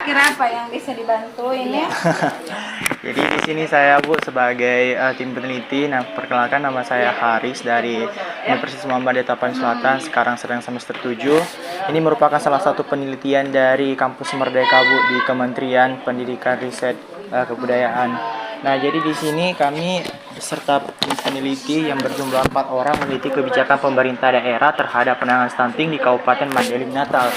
kira-kira apa yang bisa dibantu ini? Jadi di sini saya Bu sebagai tim peneliti. Nah, perkenalkan nama saya Haris dari Universitas Muhammadiyah Tapan Selatan. Sekarang sedang semester 7. Ini merupakan salah satu penelitian dari Kampus Merdeka Bu di Kementerian Pendidikan Riset Kebudayaan. Nah, jadi di sini kami beserta peneliti yang berjumlah 4 orang meneliti kebijakan pemerintah daerah terhadap penanganan stunting di Kabupaten Mandailing Natal.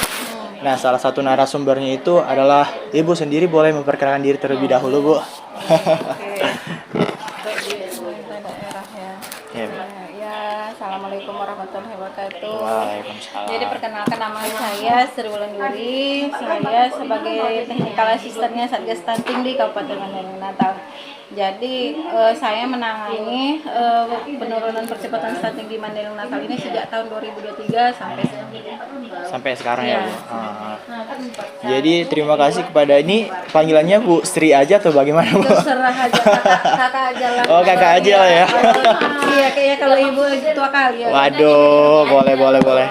Nah, salah satu narasumbernya itu adalah Ibu sendiri. Boleh memperkenalkan diri terlebih dahulu, Bu? Pemerintah daerah ya. Ya. Ya, assalamualaikum warahmatullahi wabarakatuh. Waalaikumsalam. Jadi perkenalkan nama saya Sri Wulandari. Saya sebagai technical asistennya Satgas Stunting di Kabupaten Mandailing Natal. Jadi saya menangani penurunan percepatan stunting di Mandailing Natal ini sejak tahun 2023 Sampai sekarang ya, Bu. Jadi terima kasih kepada ini panggilannya Bu Sri aja atau bagaimana, Bu? Terserah aja, kakak aja lah. Oh, kakak aja lah ya. Iya, kayaknya kalau ibu tua kali ya. Waduh, boleh.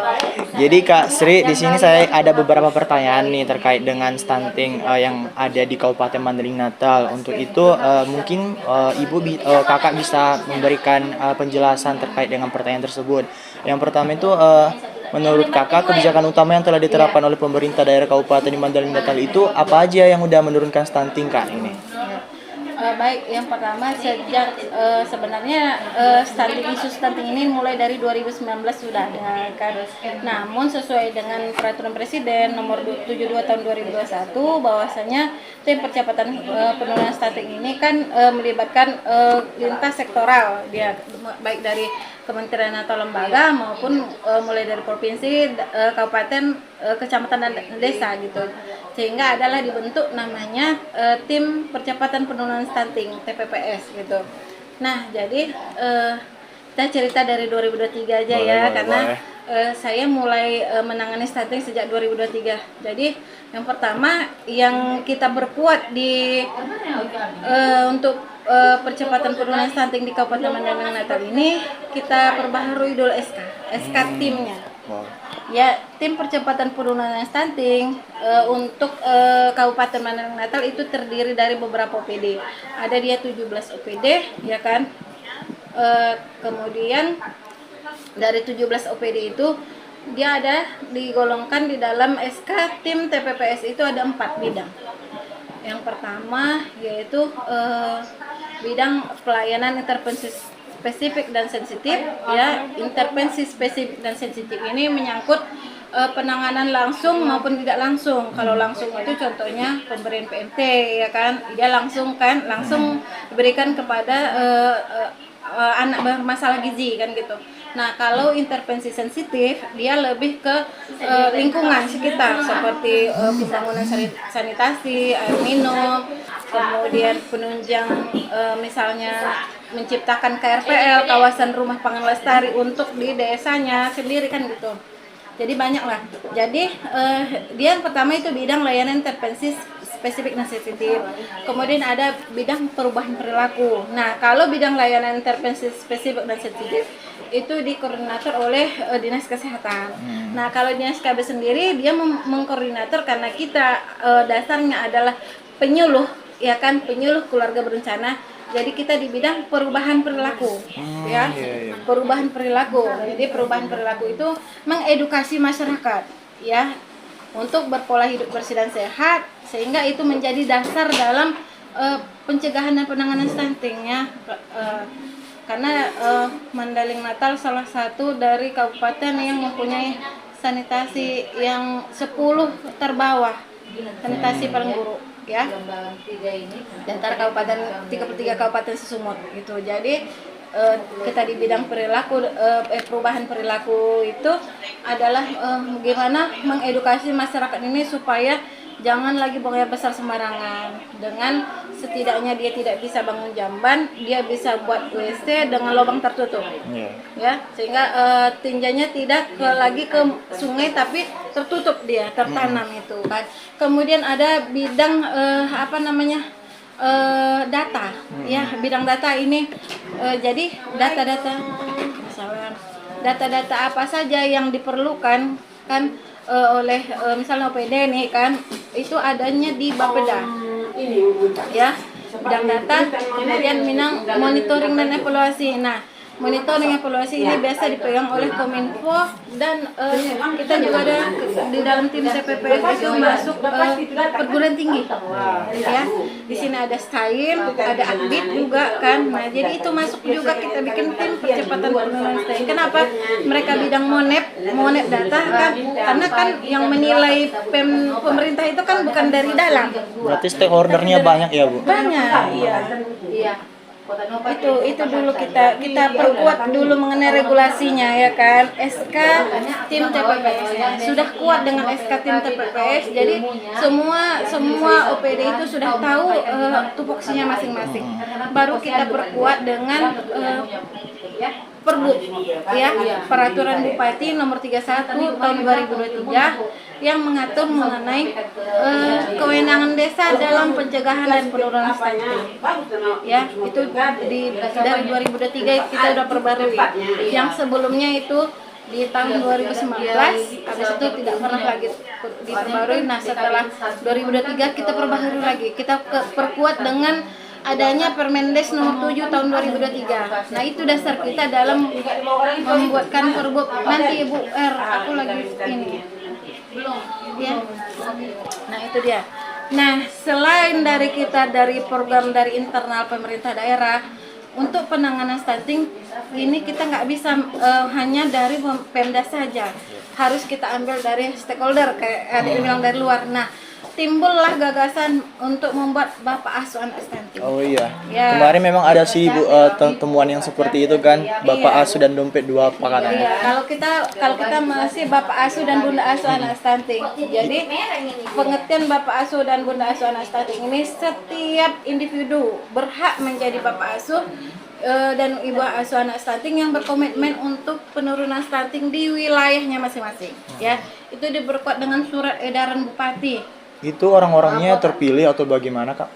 Jadi Kak Sri, di sini saya ada beberapa pertanyaan nih terkait dengan stunting yang ada di Kabupaten Mandailing Natal. Untuk itu mungkin kakak bisa memberikan penjelasan terkait dengan pertanyaan tersebut. Yang pertama itu menurut kakak kebijakan utama yang telah diterapkan oleh pemerintah daerah Kabupaten di Mandailing Natal itu apa aja yang udah menurunkan stunting Kak ini? Baik, yang pertama sejak sebenarnya isu stunting ini mulai dari 2019 sudah ada kan. Namun sesuai dengan peraturan Presiden nomor 72 tahun 2021 bahwasanya tim percepatan penurunan stunting ini kan melibatkan lintas sektoral dia baik dari kementerian atau lembaga maupun mulai dari provinsi, kabupaten, kecamatan dan desa gitu. Sehingga adalah dibentuk namanya tim percepatan penurunan stunting TPPS gitu. Nah, jadi kita cerita dari 2023 aja karena saya mulai menangani stunting sejak 2023. Jadi yang pertama yang kita perkuat di untuk percepatan penurunan stunting di Kabupaten Mandailing Natal ini kita perbaharui dulu SK timnya. Ya, tim percepatan penurunan stunting untuk Kabupaten Mandailing Natal itu terdiri dari beberapa OPD. Ada dia 17 OPD, ya kan? Kemudian dari 17 OPD itu dia ada digolongkan di dalam SK tim TPPS itu ada 4 bidang. Yang pertama yaitu bidang pelayanan intervensi spesifik dan sensitif ya. Intervensi spesifik dan sensitif ini menyangkut penanganan langsung maupun tidak langsung. Kalau langsung itu contohnya pemberian PMT ya kan, dia langsung diberikan kepada anak bermasalah gizi kan gitu. Nah, kalau intervensi sensitif dia lebih ke lingkungan sekitar seperti pembangunan sanitasi, air minum, kemudian penunjang misalnya menciptakan KRPL, kawasan rumah pangan lestari untuk di desanya sendiri kan gitu. Jadi banyak lah. Jadi dia yang pertama itu bidang layanan intervensi spesifik dan sensitif. Kemudian ada bidang perubahan perilaku. Nah, kalau bidang layanan intervensi spesifik dan sensitif itu dikoordinator oleh Dinas Kesehatan. Nah, kalau Dinas KB sendiri dia mengkoordinator karena kita dasarnya adalah penyuluh, ya kan, penyuluh keluarga berencana. Jadi kita di bidang perubahan perilaku, ya, perubahan perilaku. Jadi perubahan perilaku itu mengedukasi masyarakat, ya, untuk berpola hidup bersih dan sehat, sehingga itu menjadi dasar dalam pencegahan dan penanganan stunting, ya. Karena Mandailing Natal salah satu dari kabupaten yang mempunyai sanitasi yang 10 terbawah, sanitasi paling buruk. Ya, di antara kabupaten 33 kabupaten sesumur gitu. Jadi kita di bidang perilaku perubahan perilaku itu adalah bagaimana mengedukasi masyarakat ini supaya jangan lagi buang air besar sembarangan. Dengan setidaknya dia tidak bisa bangun jamban, dia bisa buat WC dengan lubang tertutup. Ya, sehingga tinjanya tidak lagi ke sungai tapi tertutup dia, tertanam itu kan. Kemudian ada bidang data. Ya, bidang data ini jadi data-data misalnya data-data apa saja yang diperlukan kan oleh misalnya OPD nih kan, itu adanya di Bapeda, ya, bidang data, kemudian Minang monitoring dan evaluasi. Nah, monitoring evaluasi ini biasa dipegang oleh Kominfo dan kita juga ada di dalam tim CPPS itu masuk perguruan tinggi, ya. Di sini ada STAIM, ada Akbid juga kan. Nah, jadi itu masuk juga kita bikin tim percepatan penurunan STAIM. Kenapa? Mereka bidang monep data kan, karena kan yang menilai pemerintah itu kan bukan dari dalam. Berarti stakeholdernya banyak ya Bu? Banyak, iya. Itu dulu kita perkuat dulu mengenai regulasinya, ya kan. SK tim TPPS sudah kuat dengan SK tim TPPS, jadi semua OPD itu sudah tahu tupoksinya masing-masing. Baru kita perkuat dengan Perbup, ya, Peraturan Bupati Nomor 31 Tahun 2023 yang mengatur mengenai kewenangan desa dalam pencegahan dan penurunan stunting. Ya, itu dari 2023 kita udah perbarui. Yang sebelumnya itu di tahun 2019, habis itu tidak pernah lagi diperbarui. Nah, setelah 2023 kita perbarui lagi. Kita perkuat dengan adanya Permendes nomor 7 tahun 2023. Nah, itu dasar kita dalam membuatkan Perbup. Nanti Ibu aku lagi ini. Belum. Ya. Nah, itu dia. Nah, selain dari kita dari program dari internal pemerintah daerah untuk penanganan stunting ini kita nggak bisa hanya dari Pemda saja. Harus kita ambil dari stakeholder kayak ada yang bilang dari luar. Nah, timbullah gagasan untuk membuat Bapak Asuh Anak Stunting. Oh iya. Ya. Kemarin memang ada sih Bu temuan yang seperti itu kan, Bapak Asuh dan dompet dua pakanannya. Iya, kalau kita masih Bapak Asuh dan Bunda Asuh Anak Stunting. Jadi pengertian Bapak Asuh dan Bunda Asuh Anak Stunting ini setiap individu berhak menjadi Bapak Asuh dan Ibu Asuh Anak Stunting yang berkomitmen untuk penurunan stunting di wilayahnya masing-masing. Ya, itu diperkuat dengan surat edaran Bupati. Itu orang-orangnya terpilih atau bagaimana Kak?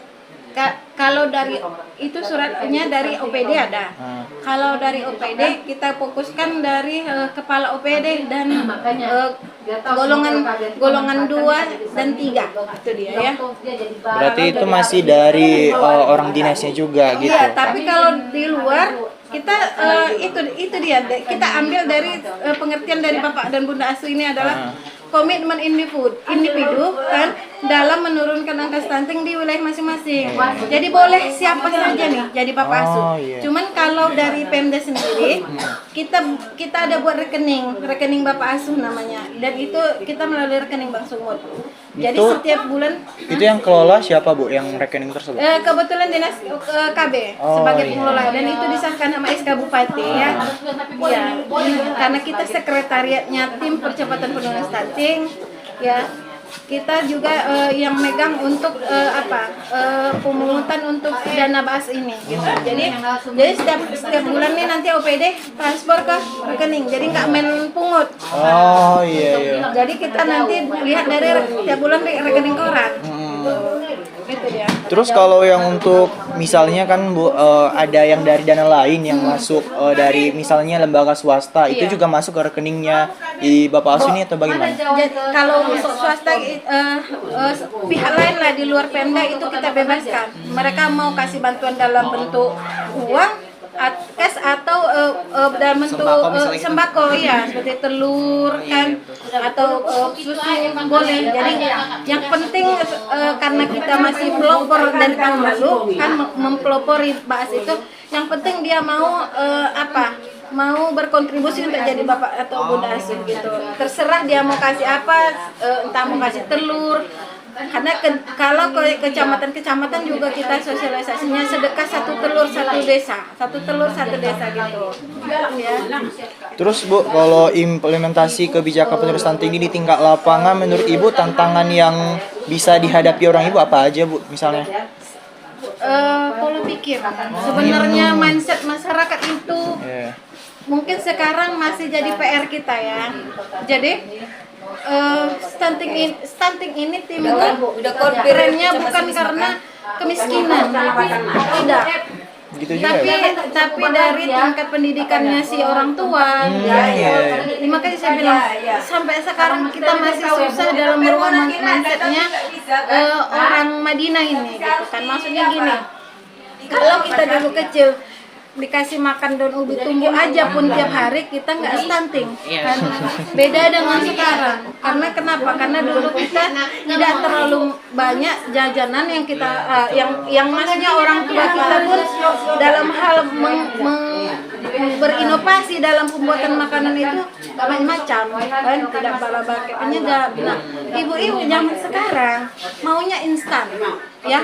Kalau dari itu suratnya dari OPD ada. Kalau dari OPD kita fokuskan dari kepala OPD dan golongan 2 dan 3 itu dia, ya. Berarti itu masih dari orang dinasnya juga gitu. Iya, tapi kalau di luar kita itu dia kita ambil dari pengertian dari Bapak dan Bunda Asuh ini adalah komitmen individu kan dalam menurunkan angka stunting di wilayah masing-masing. Jadi boleh siapa saja nih jadi Bapak Asuh. Cuman kalau dari Pemda sendiri kita ada buat rekening Bapak Asuh namanya, dan itu kita melalui rekening Bank Sumut. Jadi Itu, setiap bulan itu yang kelola siapa Bu yang rekening tersebut? Kebetulan dinas KB sebagai pengelola, dan itu disahkan sama SK Bupati, ya. Ya, karena kita sekretariatnya tim percepatan penurunan stunting, ya. Kita juga yang megang untuk pemungutan untuk dana BAS ini gitu. Jadi setiap bulan nih nanti OPD transfer ke rekening. Jadi nggak main pungut. Oh iya. Jadi kita nanti lihat dari tiap bulan rekening koran. Gitu ya. Terus kalau yang untuk misalnya kan Bu ada yang dari dana lain yang masuk dari misalnya lembaga swasta, itu juga masuk ke rekeningnya di Bapak Asuh ini atau bagaimana? Jadi, kalau untuk swasta pihak lain lah di luar Pemda itu kita bebaskan. Mereka mau kasih bantuan dalam bentuk uang, cash atau dalam bentuk sembako, ya, seperti telur kan atau susu boleh. Jadi yang penting karena kita masih pelopor dari tahun lalu kan mempelopori BAS itu, yang penting dia mau mau berkontribusi untuk jadi Bapak atau Bunda Asuh gitu. Terserah dia mau kasih apa, entah mau kasih telur. Karena kalau ke kecamatan juga kita sosialisasinya sedekah satu telur satu desa gitu. Ya. Terus Bu, kalau implementasi kebijakan penurunan stunting ini di tingkat lapangan, menurut Ibu tantangan yang bisa dihadapi orang Ibu apa aja Bu misalnya? Pola pikir. Sebenarnya mindset masyarakat itu mungkin sekarang masih jadi PR kita, ya. Jadi stunting ini timbul trennya bukan karena kemiskinan, tidak. gitu juga tapi ya? tapi dari tingkat pendidikannya si orang tua makanya saya bilang sampai sekarang kita masih susah dalam merubah mindsetnya orang Madinah ini gitu kan. Maksudnya gini, kalau kita dulu kecil dikasih makan daun ubi tumbuh aja pun tiap hari kita nggak stunting kan. Beda dengan sekarang. Karena kenapa? Karena dulu kita tidak terlalu banyak jajanan yang kita yang maksudnya orang tua kita pun dalam hal berinovasi dalam pembuatan makanan itu macam-macam kan, tidak bala-bala penyedap. Nah, ibu-ibu zaman sekarang maunya instan ya.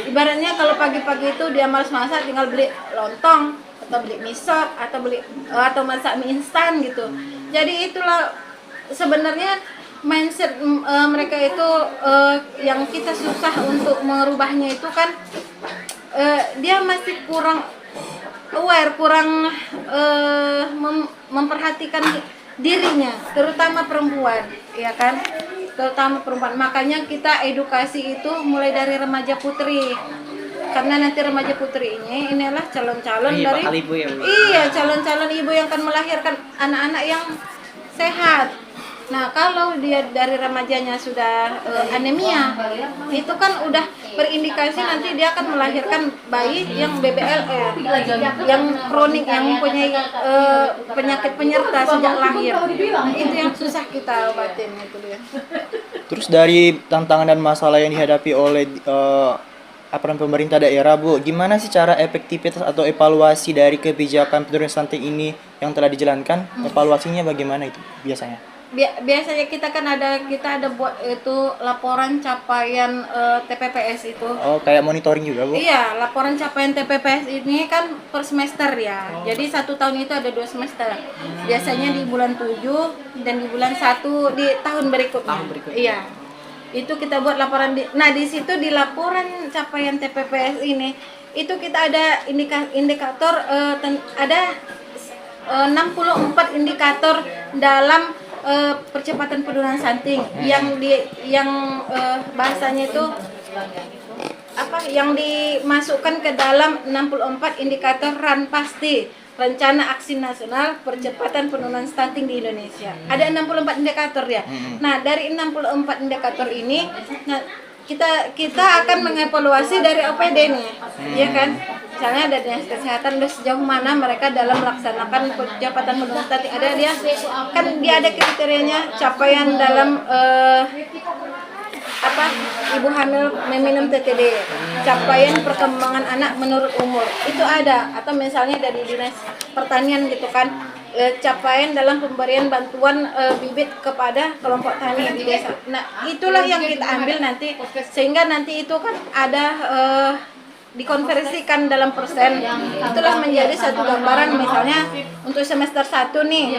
Ibaratnya kalau pagi-pagi itu dia malas masak, tinggal beli lontong atau beli mie sop atau masak mie instan gitu. Jadi itulah sebenarnya mindset mereka itu yang kita susah untuk merubahnya itu kan dia masih kurang aware, kurang memperhatikan dirinya, terutama perempuan, ya kan? Terutama perempuan. Makanya kita edukasi itu mulai dari remaja putri. Karena nanti remaja putri ini inilah calon-calon dari ibu ya, Bu? Iya, calon-calon ibu yang akan melahirkan anak-anak yang sehat. Nah, kalau dia dari remajanya sudah anemia, itu kan udah berindikasi nanti dia akan melahirkan bayi yang BBLR, yang kronik, yang mempunyai penyakit penyerta sejak lahir. Nah, itu yang susah kita obatin itu dia. Terus dari tantangan dan masalah yang dihadapi oleh pemerintah daerah, Bu, gimana sih cara efektivitas atau evaluasi dari kebijakan penurunan stunting ini yang telah dijalankan? Evaluasinya bagaimana itu biasanya? Biasanya kita ada buat itu laporan capaian TPPS itu. Oh, kayak monitoring juga, Bu? Iya, laporan capaian TPPS ini kan per semester ya. Jadi 1 tahun itu ada 2 semester. Biasanya di bulan 7 dan di bulan 1 di tahun berikutnya. Iya. Itu kita buat laporan di situ di laporan capaian TPPS ini itu kita ada indikator ada 64 indikator dalam percepatan penurunan stunting yang bahasanya itu yang dimasukkan ke dalam 64 indikator RAN pasti, Rencana Aksi Nasional Percepatan Penurunan Stunting di Indonesia. Ada 64 indikator ya. Nah, dari 64 indikator ini kita akan mengevaluasi dari OPD nih, ya kan? Misalnya ada dinas kesehatan udah sejauh mana mereka dalam melaksanakan percepatan penurunan stunting. Dia ada kriterianya capaian dalam ibu hamil meminum TTD, capaian perkembangan anak menurut umur itu ada, atau misalnya dari dinas pertanian gitu kan, capaian dalam pemberian bantuan bibit kepada kelompok tani di desa. Nah, itulah yang kita ambil nanti, sehingga nanti itu kan ada dikonversikan dalam persen. Itulah menjadi satu gambaran. Misalnya untuk semester 1 nih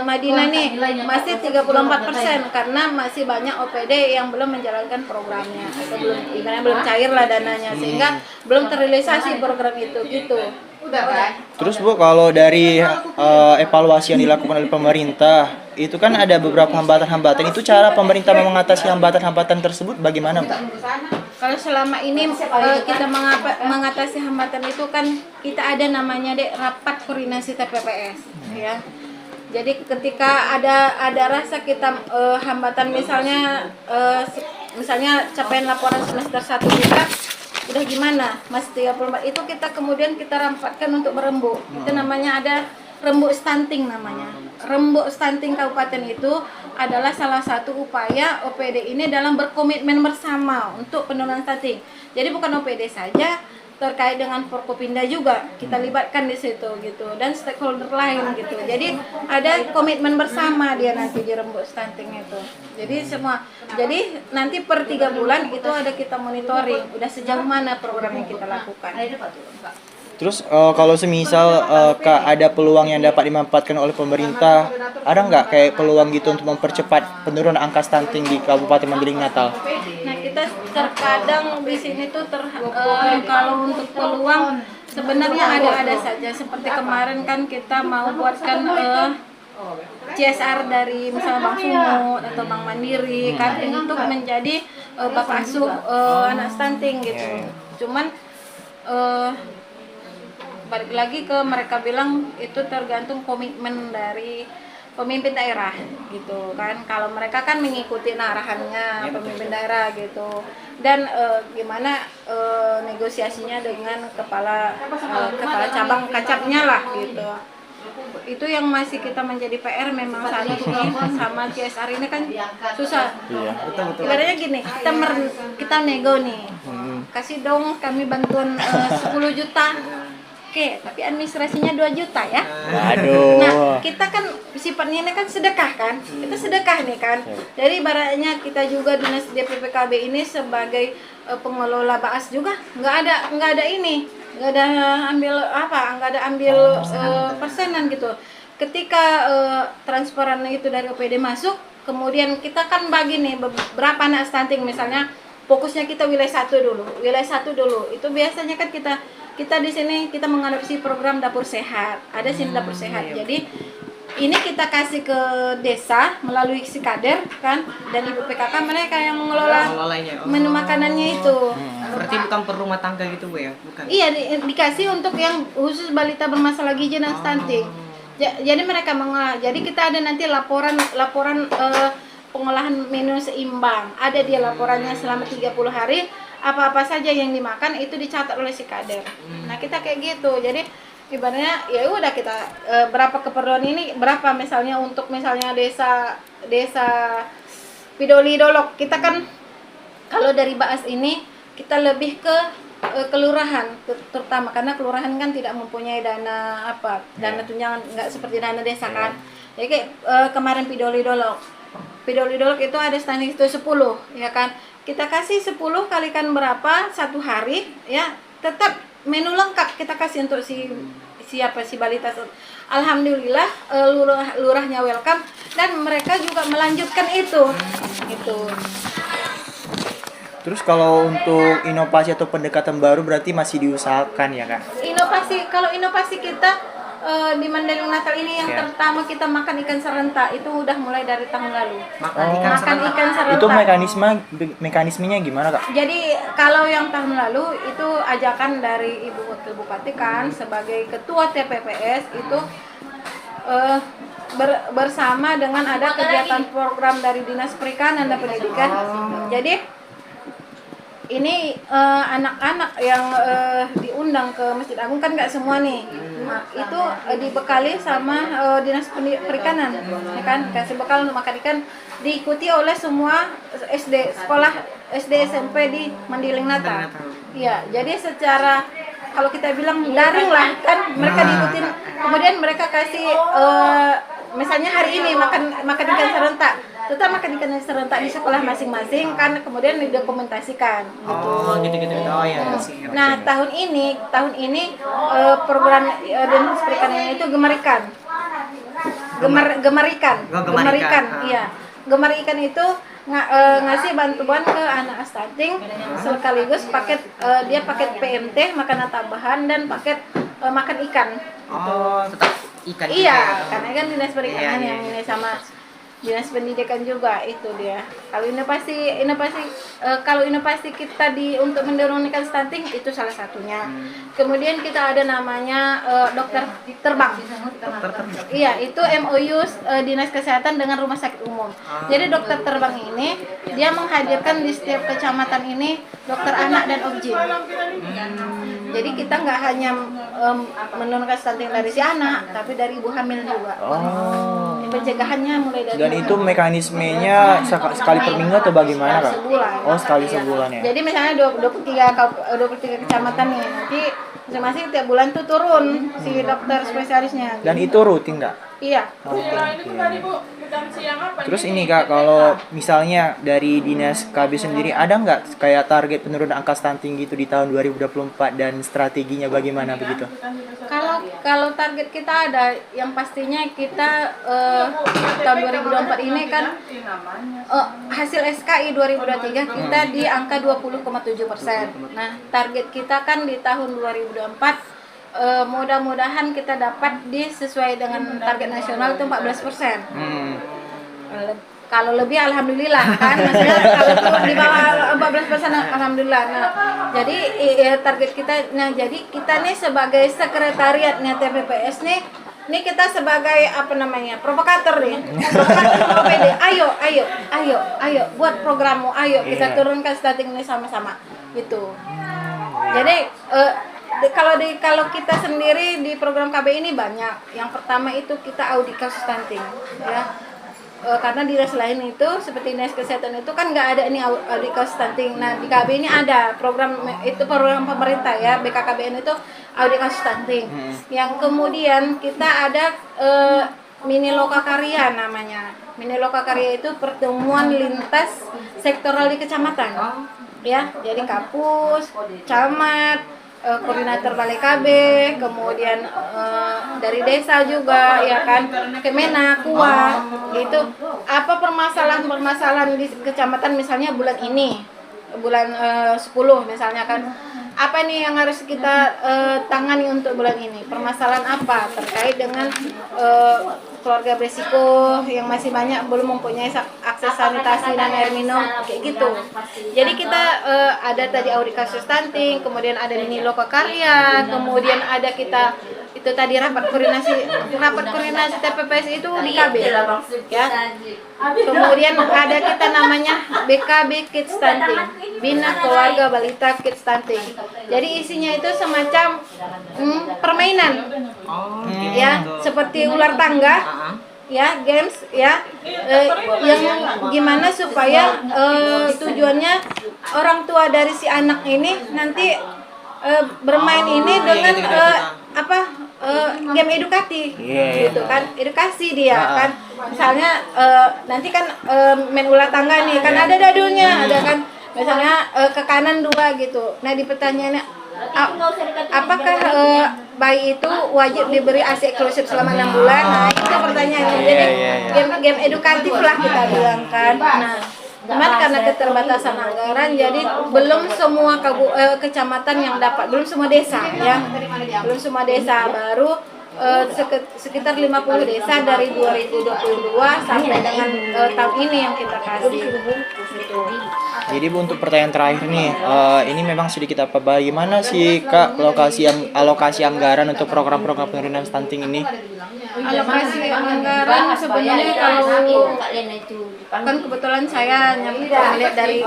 Madinah nih masih 34% karena masih banyak OPD yang belum menjalankan programnya atau belum cair lah dananya, sehingga belum terrealisasi program itu gitu. Terus, Bu, kalau dari evaluasi yang dilakukan oleh pemerintah itu kan ada beberapa hambatan-hambatan. Itu cara pemerintah mengatasi hambatan-hambatan tersebut bagaimana, Bu? Kalau selama ini kita mengatasi hambatan itu kan kita ada namanya rapat koordinasi TPPS ya. Jadi ketika ada rasa kita hambatan misalnya capaian laporan semester 1 kita udah gimana masih 34, itu kita kemudian kita rampatkan untuk berembuk. Itu namanya ada rembuk stunting namanya. Rembuk stunting kabupaten itu adalah salah satu upaya OPD ini dalam berkomitmen bersama untuk penurunan stunting. Jadi bukan OPD saja, terkait dengan Forkopimda juga kita libatkan di situ gitu, dan stakeholder lain gitu. Jadi ada komitmen bersama dia nanti di rembuk stunting itu. Jadi nanti per 3 bulan itu ada kita monitoring udah sejauh mana program yang kita lakukan. Terus kalau semisal ada peluang yang dapat dimanfaatkan oleh pemerintah, ada nggak kayak peluang gitu untuk mempercepat penurunan angka stunting di Kabupaten Mandailing Natal? Nah, kita terkadang di sini tuh kalau untuk peluang sebenarnya ada saja. Seperti kemarin kan kita mau buatkan CSR dari misalnya Bank Sumut atau Bank Mandiri kan untuk menjadi bapak asuh anak stunting gitu. Cuman balik lagi ke mereka bilang itu tergantung komitmen dari pemimpin daerah gitu kan. Kalau mereka kan mengikuti arahannya pemimpin daerah gitu, dan gimana negosiasinya dengan kepala cabang kacapnya lah gitu. Itu yang masih kita menjadi PR memang saat ini sama CSR ini kan susah. Iya. Ibaratnya gini, kita nego nih, kasih dong kami bantuan 10 juta. Oke, tapi administrasinya 2 juta ya. Waduh. Nah, kita kan sifatnya ini kan sedekah kan. Kita sedekah nih kan. Jadi ibaratnya kita juga dinas DPPKB ini sebagai pengelola BAAS juga nggak ada ini, nggak ada ambil persenan gitu. Ketika transferan itu dari OPD masuk, kemudian kita kan bagi nih berapa anak stunting misalnya. Fokusnya kita wilayah satu dulu. Itu biasanya kan kita di sini kita mengadopsi program dapur sehat. Ada sini dapur sehat. Jadi ini kita kasih ke desa melalui si kader kan, dan ibu PKK mereka yang mengelola menu makanannya itu. Berarti bukan per rumah tangga gitu Bu ya? Bukan. Iya, dikasih untuk yang khusus balita bermasalah gizi dan stunting. Jadi mereka mengolah. Jadi kita ada nanti laporan pengolahan menu seimbang. Ada dia laporannya selama 30 hari, apa-apa saja yang dimakan itu dicatat oleh si kader. Nah, kita kayak gitu. Jadi ibaratnya ya udah kita berapa keperluan ini, berapa misalnya untuk misalnya desa Pidoli Dolok. Kita kan kalau dari BAAS ini kita lebih ke kelurahan terutama, karena kelurahan kan tidak mempunyai dana tunjangan, nggak seperti dana desa kan. Jadi kayak kemarin Pidoli Dolok itu ada standing itu 10 ya kan, kita kasih 10 kalikan berapa satu hari ya, tetap menu lengkap kita kasih untuk si balita. Alhamdulillah lurahnya welcome dan mereka juga melanjutkan itu gitu. Terus kalau untuk inovasi atau pendekatan baru berarti masih diusahakan ya Kak? Inovasi kita di Mandailing Natal ini yang pertama kita makan ikan serentak itu udah mulai dari tahun lalu. Makan ikan serentak. Itu mekanismenya gimana Kak? Jadi kalau yang tahun lalu itu ajakan dari Ibu Wakil Bupati kan sebagai ketua TPPS itu bersama dengan ada kegiatan program dari Dinas Perikanan dan Pendidikan. Jadi ini anak-anak yang diundang ke Masjid Agung kan nggak semua nih. Nah, itu dibekali sama Dinas Perikanan, ya kan? Kasih bekal untuk makan ikan, diikuti oleh semua sekolah SD SMP di Mandailing Natal. Iya, jadi secara kalau kita bilang daring lah kan, mereka diikutin. Kemudian mereka kasih misalnya hari ini makan ikan serentak. Tetap makan ikan serentak di sekolah masing-masing kan, kemudian didokumentasikan gitu. Oh ya. Nah, tahun ini program Dinas Perikanan itu gemar ikan. Iya. Gemar ikan itu ngasih bantuan ke anak stunting sekaligus paket PMT makanan tambahan dan paket makan ikan. Oh, tetap ikan. Iya, karena kan Dinas Perikanan yang ini sama Dinas Pendidikan juga itu dia. Kalau inovasi kita untuk mendorong ikan stunting itu salah satunya. Kemudian kita ada namanya dokter terbang. Iya, itu MOU Dinas Kesehatan dengan Rumah Sakit Umum. Jadi dokter terbang ini dia menghadirkan di setiap kecamatan ini dokter anak dan objin. Jadi kita nggak hanya menurunkan stunting dari si anak, tapi dari ibu hamil juga. Pencegahannya mulai dari. Dan itu mekanismenya sekali per minggu atau bagaimana Kak? Sebulan. Oh, sekali sebulan ya. Jadi misalnya 23 kecamatan nih, nanti masing-masing tiap bulan tuh turun si dokter spesialisnya. Dan itu rutin nggak? Iya. Terus ini Kak, kalau misalnya dari Dinas KB sendiri ada nggak kayak target penurunan angka stunting gitu di tahun 2024 dan strateginya bagaimana begitu? Kalau target kita ada, yang pastinya kita tahun 2024 ini kan hasil SKI 2023 kita di angka 20,7%. Nah, target kita kan di tahun 2024 mudah-mudahan kita dapat sesuai dengan target nasional itu 14%. Kalau lebih alhamdulillah kan, maksudnya kalau tuh di bawah 14% alhamdulillah. Nah, jadi target kita, nah jadi kita nih sebagai sekretariatnya TPPS nih kita sebagai apa namanya provokator nih, provokator OPD. Ayo buat programmu, ayo kita turunkan stunting ini sama-sama gitu. Jadi kalau kita sendiri di program KB ini banyak. Yang pertama itu kita audit kasus stunting, ya. Karena di dinas lain itu seperti dinas kesehatan itu kan nggak ada ini audit kasus stunting. Nah di KB ini ada program pemerintah ya, BKKBN itu audit kasus stunting. Yang kemudian kita ada mini lokakarya namanya. Mini lokakarya itu pertemuan lintas sektoral di kecamatan, ya. Jadi kapus, camat, koordinator balai KB, kemudian dari desa juga, ya kan, Kemenak, KUA, gitu. Apa permasalahan di kecamatan misalnya bulan ini, bulan 10 misalnya kan, apa nih yang harus kita tangani untuk bulan ini? Permasalahan apa terkait dengan keluarga berisiko yang masih banyak belum mempunyai akses sanitasi dan air minum, kayak gitu. Jadi kita ada tadi audit kasus stunting, kemudian ada mini lokakarya, kemudian ada kita itu tadi rapat koordinasi TPPS itu di KB, ya. Kemudian ada kita namanya BKB Kids Stunting, Bina Keluarga Balita Kids Stunting. Jadi isinya itu semacam permainan, ya, seperti ular tangga, ya, games, ya, yang gimana supaya tujuannya orang tua dari si anak ini nanti bermain ini dengan game edukatif, gitu kan, edukasi dia kan, misalnya nanti kan main ular tangga nih kan ada dadunya, ada kan, misalnya ke kanan 2 gitu. Nah di pertanyaannya apakah bayi itu wajib diberi ASI eksklusif selama 6 bulan? Nah itu pertanyaannya. Jadi game edukatif lah kita bilang kan. Nah cuman karena keterbatasan anggaran, jadi belum semua kecamatan yang dapat, belum semua desa, ya, belum semua desa, baru sekitar 50 desa dari 2022 sampai dengan tahun ini yang kita kasih. Gitu. Jadi Bu, untuk pertanyaan terakhir nih, ini memang sedikit bagaimana sih Kak alokasi anggaran untuk program-program penurunan stunting ini? Alokasi anggaran sebenarnya kalau kan kebetulan saya lihat dari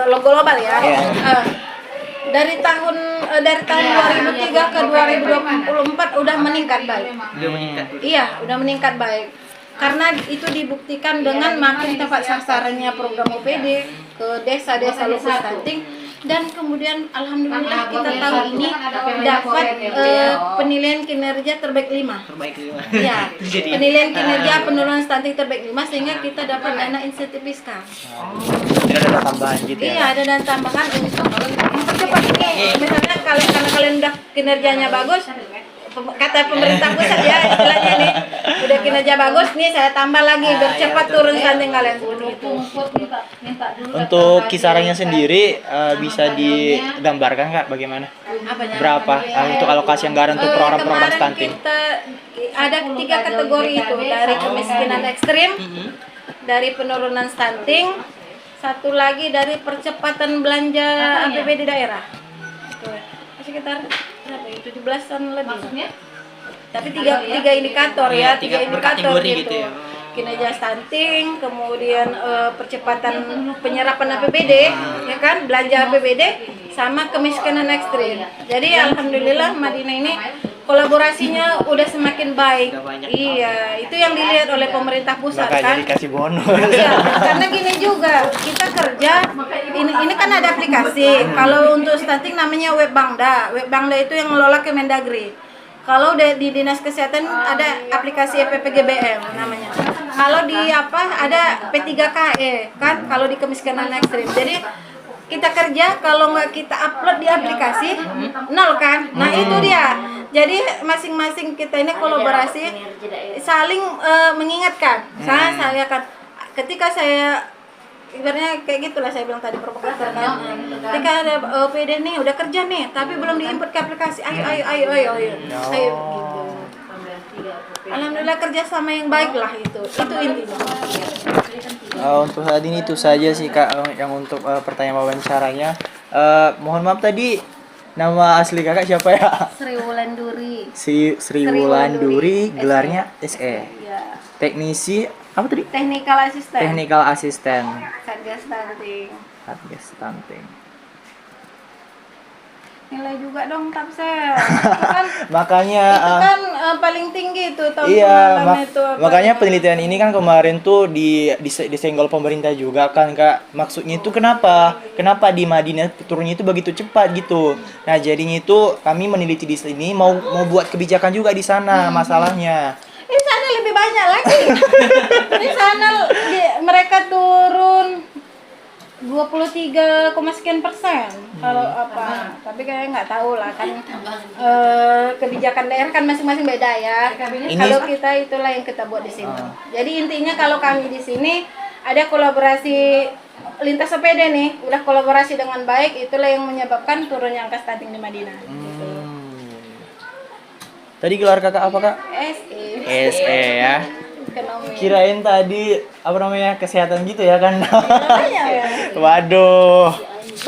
logo global ya. Dari tahun 2003 ke 2024 udah meningkat baik. Iya, udah meningkat baik. Karena itu dibuktikan dengan makin tepat sasarannya program OPD ke desa-desa lokal stunting, dan kemudian alhamdulillah kita tahun ini dapat penilaian kinerja terbaik 5. Iya, penilaian kinerja penurunan stunting terbaik 5, sehingga kita dapat dana insentif fiskal. Ada dana tambahan gitu ya? Iya, ada dana tambahan untuk mempercepat ini. Misalnya karena kalian udah kinerjanya bagus, kata pemerintah pusat ya istilahnya nih, udah kinerja bagus nih, saya tambah lagi biar cepat turun stunting kalian, seperti itu. Untuk kisarannya sendiri bisa digambarkan Kak bagaimana? Apanya? Berapa untuk alokasi anggaran untuk program-program Kemarin stunting? kita ada 3 kategori itu, dari kemiskinan ekstrim, dari penurunan stunting, satu lagi dari percepatan belanja APBD daerah. Sekitar berapa ya? 17-an lebih. Maksudnya? Tapi tiga indikator ya, tiga indikator gitu. Ya. Kinerja stunting, kemudian percepatan penyerapan APBD, ya kan, belanja APBD, sama kemiskinan ekstrim. Jadi alhamdulillah Madinah ini kolaborasinya udah semakin baik. Iya, itu yang dilihat oleh pemerintah pusat. Makanya kan. dikasih bonus. Iya, karena gini juga, kita kerja ini kan ada aplikasi. Kalau untuk stunting namanya Webbangda. Webbangda itu yang ngelola Kemendagri. Kalau di dinas kesehatan ada aplikasi EPPGBM namanya. Kalau di ada P3KE kan, kalau di kemiskinan ekstrim. Jadi kita kerja, kalau nggak kita upload di aplikasi, nol kan. Nah itu dia. Jadi masing-masing kita ini kolaborasi, saling mengingatkan. Saya kan, ketika saya ibaratnya kayak gitulah, saya bilang tadi provokator kan. Ketika ada OPD nih udah kerja nih, tapi belum diinput ke aplikasi, ayo gitu. Alhamdulillah kerjasama yang baik lah itu intinya. Untuk saat ini itu saja sih Kak yang untuk pertanyaan wawancaranya. Mohon maaf tadi nama asli Kakak siapa ya? Sri Wulanduri. Sri Wulanduri, gelarnya SE. Ya. Teknisi apa tadi? Technical assistant. Technical Assistant. Satgas stunting. Satgas Stunting. Nilai juga dong Tapsel. Itu kan Makanya itu kan paling tinggi itu tahun iya, semalam itu apa makanya itu. penelitian ini kan kemarin tuh disenggol pemerintah juga kan Kak. Maksudnya itu kenapa di Madinah turunnya itu begitu cepat gitu. Nah, jadinya itu kami meneliti di sini mau buat kebijakan juga di sana masalahnya. Di sana lebih banyak lagi. Di sana mereka turun 23, sekian persen kalau apa, tapi kayaknya nggak tahu lah kan kebijakan daerah kan masing-masing beda ya. Kalau kita itulah yang kita buat di sini. Jadi intinya kalau kami di sini ada kolaborasi lintas sepeda nih, udah kolaborasi dengan baik, itulah yang menyebabkan turunnya angka stunting di Madinah. Gitu. Tadi gelar Kakak apa Kak? SE. SE ya. Ekonomi. Kirain tadi apa namanya kesehatan gitu ya kan? Banyak ya. Waduh.